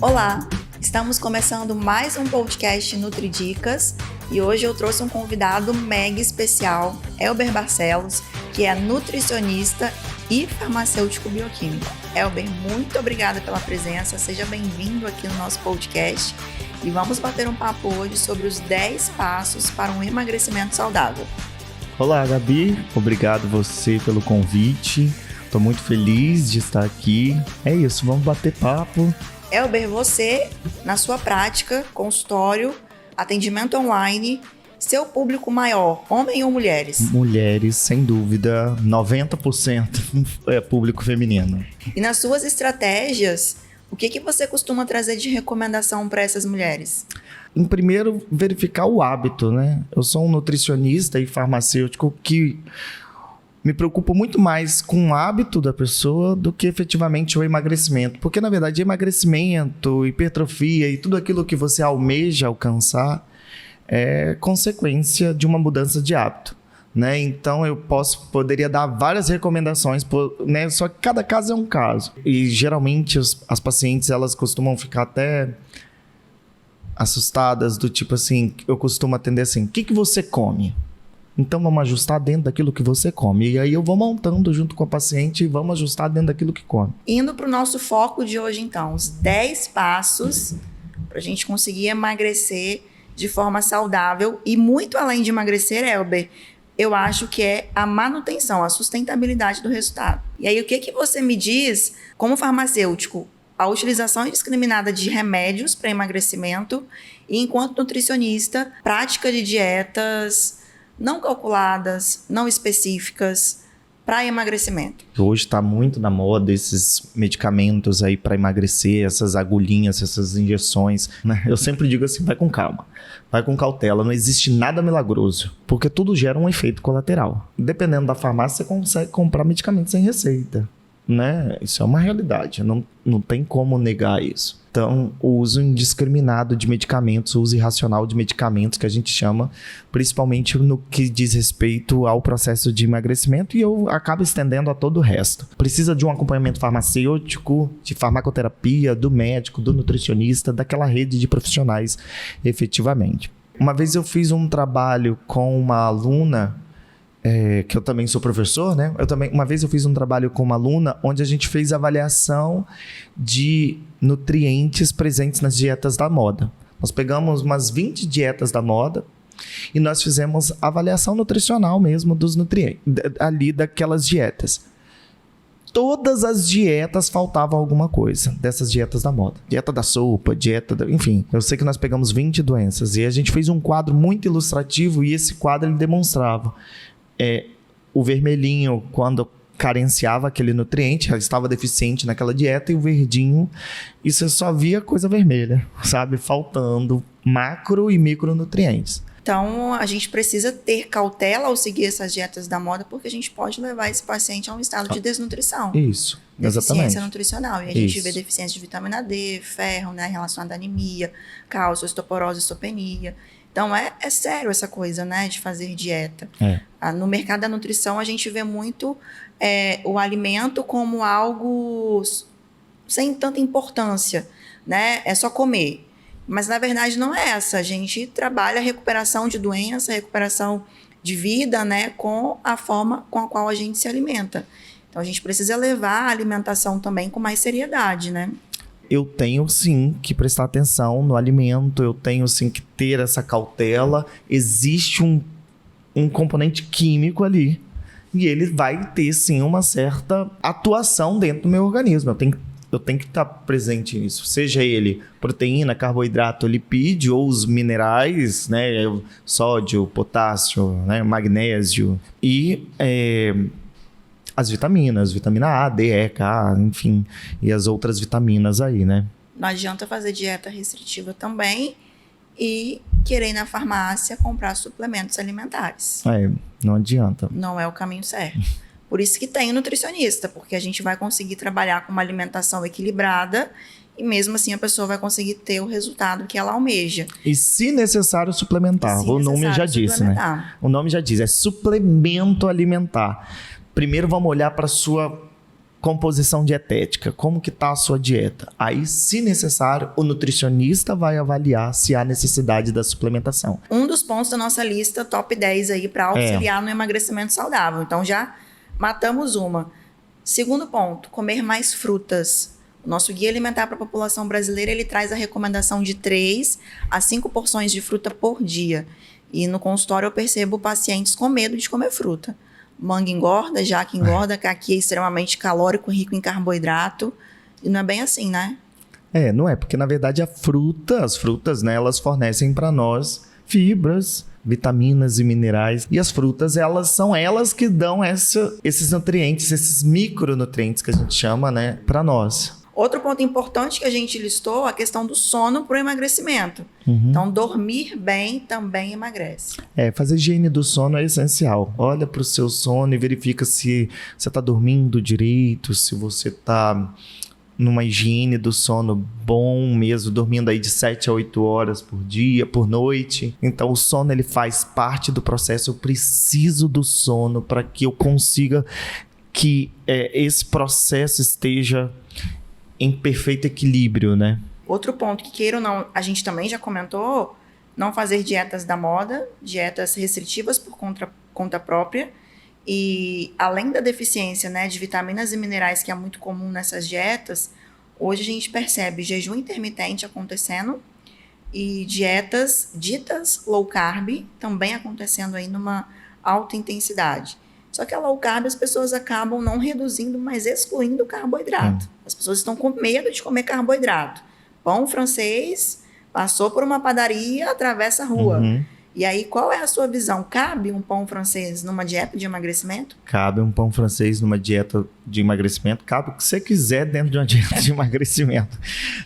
Olá, estamos começando mais um podcast NutriDicas e hoje eu trouxe um convidado mega especial, Elber Barcelos, que é nutricionista e farmacêutico bioquímico. Elber, muito obrigada pela presença, seja bem-vindo aqui no nosso podcast e vamos bater um papo hoje sobre os 10 passos para um emagrecimento saudável. Olá, Gabi, obrigado você pelo convite, estou muito feliz de estar aqui. É isso, vamos bater papo. Elber, você, na sua prática, consultório, atendimento online, seu público maior, homem ou mulheres? Mulheres, sem dúvida, 90% é público feminino. E nas suas estratégias, o que você costuma trazer de recomendação para essas mulheres? Em primeiro, verificar o hábito, né? Eu sou um nutricionista e farmacêutico que me preocupo muito mais com o hábito da pessoa do que efetivamente o emagrecimento. Porque, na verdade, emagrecimento, hipertrofia e tudo aquilo que você almeja alcançar é consequência de uma mudança de hábito, né? Então, eu poderia dar várias recomendações, né? Só que cada caso é um caso. E, geralmente, as pacientes, elas costumam ficar até assustadas do tipo assim, eu costumo atender assim, o que você come? Então, vamos ajustar dentro daquilo que você come. E aí eu vou montando junto com a paciente e vamos ajustar dentro daquilo que come. Indo para o nosso foco de hoje, então, os 10 passos para a gente conseguir emagrecer de forma saudável. E muito além de emagrecer, Elber, eu acho que é a manutenção, a sustentabilidade do resultado. E aí, o que você me diz, como farmacêutico, a utilização indiscriminada de remédios para emagrecimento e, enquanto nutricionista, prática de dietas não calculadas, não específicas, para emagrecimento. Hoje está muito na moda esses medicamentos aí para emagrecer, essas agulhinhas, essas injeções, né? Eu sempre digo assim, vai com calma, vai com cautela, não existe nada milagroso, porque tudo gera um efeito colateral. Dependendo da farmácia, você consegue comprar medicamentos sem receita, né? Isso é uma realidade, não tem como negar isso. Então, o uso indiscriminado de medicamentos, o uso irracional de medicamentos que a gente chama, principalmente no que diz respeito ao processo de emagrecimento, e eu acabo estendendo a todo o resto. Precisa de um acompanhamento farmacêutico, de farmacoterapia, do médico, do nutricionista, daquela rede de profissionais, efetivamente. Uma vez eu fiz um trabalho com uma aluna, que eu também sou professor, né? Uma vez eu fiz um trabalho com uma aluna onde a gente fez avaliação de nutrientes presentes nas dietas da moda. Nós pegamos umas 20 dietas da moda e nós fizemos avaliação nutricional mesmo dos nutrientes, ali daquelas dietas. Todas as dietas faltava alguma coisa dessas dietas da moda. Dieta da sopa, enfim. Eu sei que nós pegamos 20 doenças e a gente fez um quadro muito ilustrativo e esse quadro ele demonstrava o vermelhinho quando carenciava aquele nutriente, ela estava deficiente naquela dieta, e o verdinho, e você só via coisa vermelha, sabe? Faltando macro e micronutrientes. Então, a gente precisa ter cautela ao seguir essas dietas da moda, porque a gente pode levar esse paciente a um estado de desnutrição. Isso, exatamente. Deficiência nutricional. E a gente vê deficiência de vitamina D, ferro, né, relacionada à anemia, cálcio, osteoporose, osteopenia. Então, é sério essa coisa, né, de fazer dieta. No mercado da nutrição, a gente vê muito o alimento como algo sem tanta importância, né? É só comer. Mas, na verdade, não é essa. A gente trabalha a recuperação de doença, a recuperação de vida, né, com a forma com a qual a gente se alimenta. Então, a gente precisa levar a alimentação também com mais seriedade, né? Eu tenho sim que prestar atenção no alimento, eu tenho sim que ter essa cautela. Existe um componente químico ali e ele vai ter sim uma certa atuação dentro do meu organismo. Eu tenho que estar presente nisso, seja ele proteína, carboidrato, lipídio ou os minerais, né, sódio, potássio, né, magnésio e as vitaminas, vitamina A, D, E, K, enfim, e as outras vitaminas aí, né? Não adianta fazer dieta restritiva também e querer ir na farmácia comprar suplementos alimentares. Não adianta. Não é o caminho certo. Por isso que tem o nutricionista, porque a gente vai conseguir trabalhar com uma alimentação equilibrada e mesmo assim a pessoa vai conseguir ter o resultado que ela almeja. E se necessário suplementar, o nome já disse, né? O nome já diz, é suplemento alimentar. Primeiro vamos olhar para a sua composição dietética, como que tá a sua dieta? Aí, se necessário, o nutricionista vai avaliar se há necessidade da suplementação. Um dos pontos da nossa lista, top 10 aí, para auxiliar no emagrecimento saudável. Então, já matamos uma. Segundo ponto, comer mais frutas. O nosso guia alimentar para a população brasileira, ele traz a recomendação de 3 a 5 porções de fruta por dia. E no consultório eu percebo pacientes com medo de comer fruta. Manga engorda, jaca engorda, caqui é extremamente calórico, rico em carboidrato. E não é bem assim, né? Não é, porque na verdade as frutas, né, elas fornecem para nós fibras, vitaminas e minerais. E as frutas, são elas que dão esses nutrientes, esses micronutrientes que a gente chama, né, para nós. Outro ponto importante que a gente listou, a questão do sono para o emagrecimento. Então, dormir bem também emagrece. Fazer higiene do sono é essencial. Olha para o seu sono e verifica se você está dormindo direito, se você está numa higiene do sono bom mesmo, dormindo aí de 7 a 8 horas por dia, por noite. Então, o sono ele faz parte do processo. Eu preciso do sono para que eu consiga que esse processo esteja em perfeito equilíbrio, né? Outro ponto que queira ou não, a gente também já comentou, não fazer dietas da moda, dietas restritivas por conta própria. E além da deficiência, né, de vitaminas e minerais que é muito comum nessas dietas, hoje a gente percebe jejum intermitente acontecendo e dietas ditas low carb também acontecendo aí numa alta intensidade. Só que a low carb as pessoas acabam não reduzindo, mas excluindo o carboidrato. As pessoas estão com medo de comer carboidrato. Pão francês, passou por uma padaria, atravessa a rua. E aí, qual é a sua visão? Cabe um pão francês numa dieta de emagrecimento? Cabe um pão francês numa dieta de emagrecimento. Cabe o que você quiser dentro de uma dieta de emagrecimento.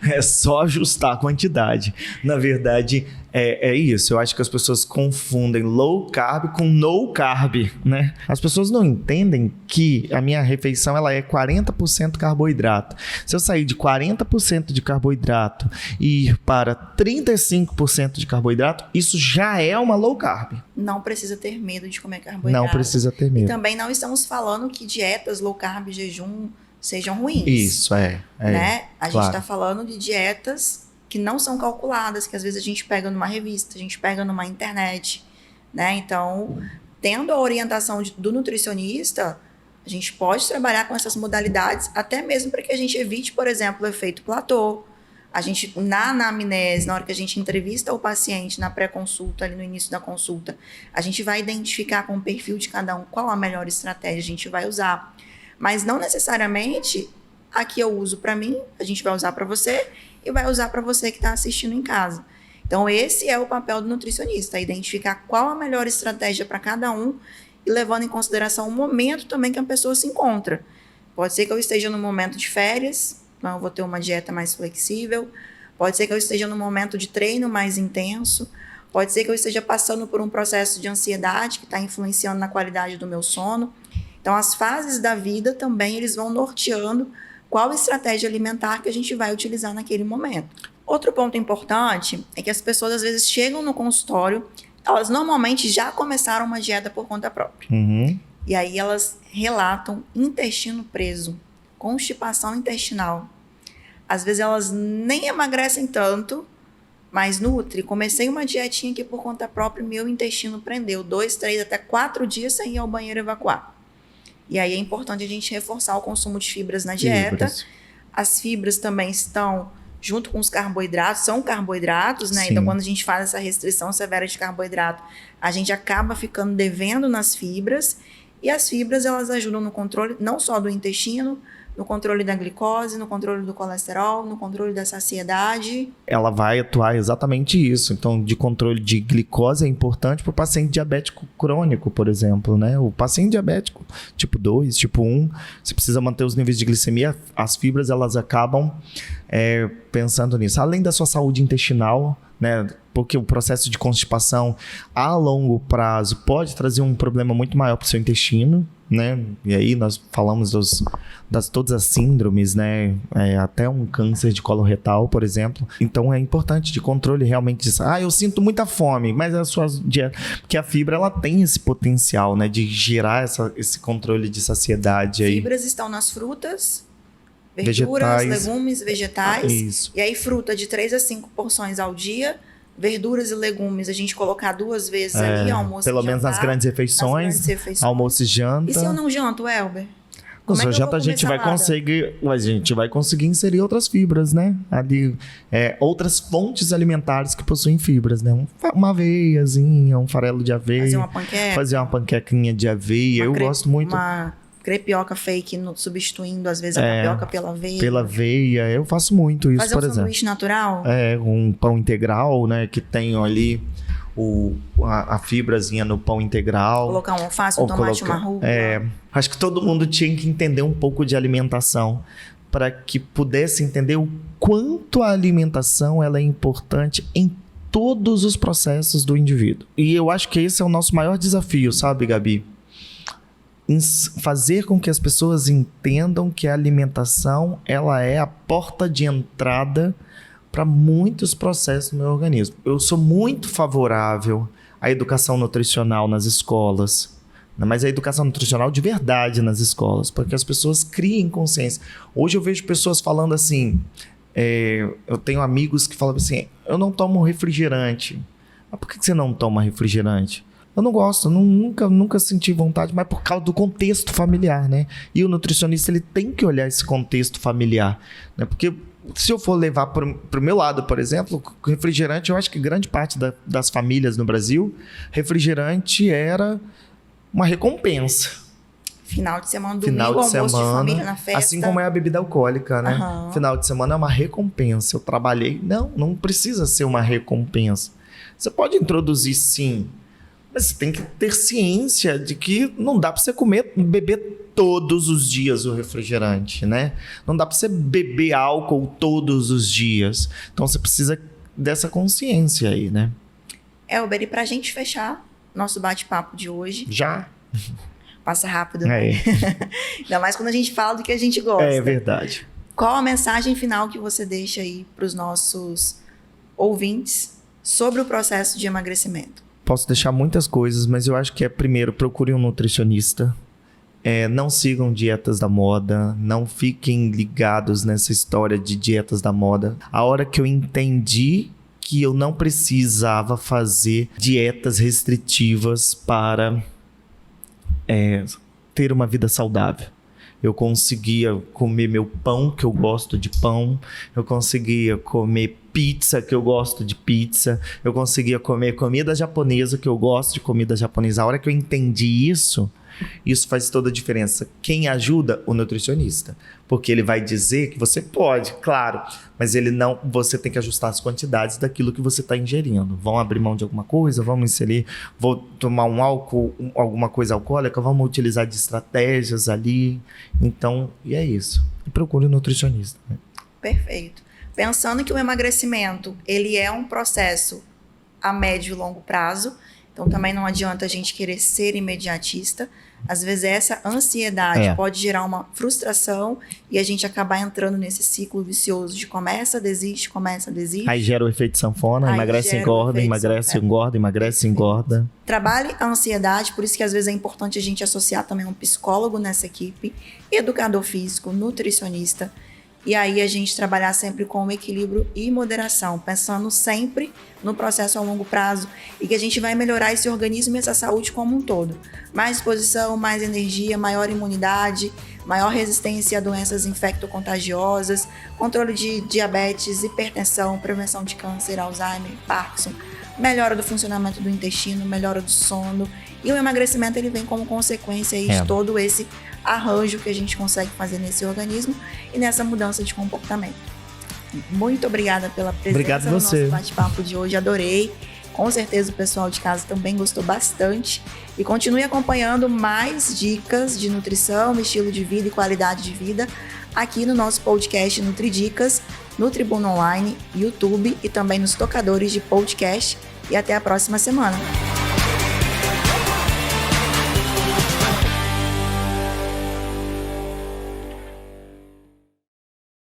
É só ajustar a quantidade. Na verdade, é isso. Eu acho que as pessoas confundem low carb com no carb, né? As pessoas não entendem que a minha refeição ela é 40% carboidrato. Se eu sair de 40% de carboidrato e ir para 35% de carboidrato, isso já é uma low carb. Não precisa ter medo de comer carboidrato. Não precisa ter medo. E também não estamos falando que dietas low carb e jejum sejam ruins. Isso, né? A gente está falando de dietas que não são calculadas, que às vezes a gente pega numa revista, a gente pega numa internet, né? Então, tendo a orientação do nutricionista, a gente pode trabalhar com essas modalidades, até mesmo para que a gente evite, por exemplo, o efeito platô. A gente, na anamnese, na hora que a gente entrevista o paciente na pré-consulta, ali no início da consulta, a gente vai identificar com o perfil de cada um qual a melhor estratégia a gente vai usar. Mas não necessariamente a que eu uso para mim, a gente vai usar para você e vai usar para você que está assistindo em casa. Então, esse é o papel do nutricionista, identificar qual a melhor estratégia para cada um e levando em consideração o momento também que a pessoa se encontra. Pode ser que eu esteja no momento de férias, então eu vou ter uma dieta mais flexível. Pode ser que eu esteja no momento de treino mais intenso. Pode ser que eu esteja passando por um processo de ansiedade que está influenciando na qualidade do meu sono. Então, as fases da vida também eles vão norteando qual estratégia alimentar que a gente vai utilizar naquele momento. Outro ponto importante é que as pessoas às vezes chegam no consultório, elas normalmente já começaram uma dieta por conta própria. E aí elas relatam intestino preso, constipação intestinal. Às vezes elas nem emagrecem tanto, mas nutri. Comecei uma dietinha aqui por conta própria e meu intestino prendeu 2, 3, até 4 dias sem ir ao banheiro evacuar. E aí é importante a gente reforçar o consumo de fibras na dieta. As fibras também estão junto com os carboidratos, são carboidratos, né? Sim. Então, quando a gente faz essa restrição severa de carboidrato, a gente acaba ficando devendo nas fibras. E as fibras, elas ajudam no controle não só do intestino, no controle da glicose, no controle do colesterol, no controle da saciedade. Ela vai atuar exatamente isso. Então, de controle de glicose é importante para o paciente diabético crônico, por exemplo, né? O paciente diabético tipo 2, tipo 1, você precisa manter os níveis de glicemia. As fibras, elas acabam pensando nisso. Além da sua saúde intestinal, né? Porque o processo de constipação a longo prazo pode trazer um problema muito maior para o seu intestino, né? E aí nós falamos das todas as síndromes, né? Até um câncer de colo retal, por exemplo. Então é importante de controle realmente disso. Eu sinto muita fome, mas a sua dieta... Porque a fibra, ela tem esse potencial, né? De gerar esse controle de saciedade aí. Fibras estão nas frutas, verduras, legumes, vegetais. Isso. E aí fruta de 3 a 5 porções ao dia. Verduras e legumes, a gente colocar 2 vezes ali, almoço pelo e jantar. menos nas grandes refeições, almoço e janta. E se eu não janto, Elber? Só janta a gente vai conseguir inserir outras fibras, né? Ali, outras fontes alimentares que possuem fibras, né? Uma aveiazinha, um farelo de aveia. Fazer uma panquequinha de aveia. Eu gosto muito. Uma crepioca fake, substituindo às vezes a tapioca pela aveia. Pela aveia, eu faço muito isso, por exemplo. Fazer um sanduíche natural? Um pão integral, né? Que tem ali a fibrazinha no pão integral. Colocar um alface, um tomate, uma rúcula. Acho que todo mundo tinha que entender um pouco de alimentação para que pudesse entender o quanto a alimentação ela é importante em todos os processos do indivíduo. E eu acho que esse é o nosso maior desafio, sabe, Gabi? Fazer com que as pessoas entendam que a alimentação ela é a porta de entrada para muitos processos no meu organismo. Eu sou muito favorável à educação nutricional nas escolas, mas a educação nutricional de verdade nas escolas, para que as pessoas criem consciência. Hoje eu vejo pessoas falando assim, eu tenho amigos que falam assim, eu não tomo refrigerante. Mas por que você não toma refrigerante? Eu não gosto, nunca senti vontade, mas por causa do contexto familiar, né? E o nutricionista, ele tem que olhar esse contexto familiar, né? Porque se eu for levar para o meu lado, por exemplo, refrigerante, eu acho que grande parte das famílias no Brasil, refrigerante era uma recompensa. Final de semana, domingo, almoço de família na festa. Assim como é a bebida alcoólica, né? Uhum. Final de semana é uma recompensa. Eu trabalhei. Não precisa ser uma recompensa. Você pode introduzir, sim, mas você tem que ter ciência de que não dá para você beber todos os dias o refrigerante, né? Não dá para você beber álcool todos os dias. Então você precisa dessa consciência aí, né? Elber, e pra gente fechar nosso bate-papo de hoje... Já? Passa rápido, né? Ainda mais quando a gente fala do que a gente gosta. É verdade. Qual a mensagem final que você deixa aí pros nossos ouvintes sobre o processo de emagrecimento? Posso deixar muitas coisas, mas eu acho que primeiro, procure um nutricionista. Não sigam dietas da moda, não fiquem ligados nessa história de dietas da moda. A hora que eu entendi que eu não precisava fazer dietas restritivas para ter uma vida saudável. Eu conseguia comer meu pão, que eu gosto de pão. Eu conseguia comer pizza, que eu gosto de pizza. Eu conseguia comer comida japonesa, que eu gosto de comida japonesa. A hora que eu entendi isso faz toda a diferença. Quem ajuda? O nutricionista. Porque ele vai dizer que você pode, claro, mas você tem que ajustar as quantidades daquilo que você está ingerindo. Vão abrir mão de alguma coisa, vamos inserir, vou tomar um álcool, alguma coisa alcoólica, vamos utilizar de estratégias ali. Então, e é isso. Procure um nutricionista. Né? Perfeito. Pensando que o emagrecimento, ele é um processo a médio e longo prazo, então também não adianta a gente querer ser imediatista. Às vezes essa ansiedade pode gerar uma frustração e a gente acabar entrando nesse ciclo vicioso de começa, desiste. Aí gera o efeito sanfona, emagrece, engorda, emagrece, engorda. Trabalhe a ansiedade, por isso que às vezes é importante a gente associar também um psicólogo nessa equipe, educador físico, nutricionista. E aí a gente trabalhar sempre com equilíbrio e moderação, pensando sempre no processo a longo prazo e que a gente vai melhorar esse organismo e essa saúde como um todo. Mais disposição, mais energia, maior imunidade, maior resistência a doenças infectocontagiosas, controle de diabetes, hipertensão, prevenção de câncer, Alzheimer, Parkinson, melhora do funcionamento do intestino, melhora do sono. E o emagrecimento ele vem como consequência aí de todo esse arranjo que a gente consegue fazer nesse organismo e nessa mudança de comportamento. Muito obrigada pela presença no nosso bate-papo de hoje, adorei. Com certeza o pessoal de casa também gostou bastante. E continue acompanhando mais dicas de nutrição, estilo de vida e qualidade de vida aqui no nosso podcast NutriDicas, no Tribuna Online, YouTube e também nos tocadores de podcast. E até a próxima semana.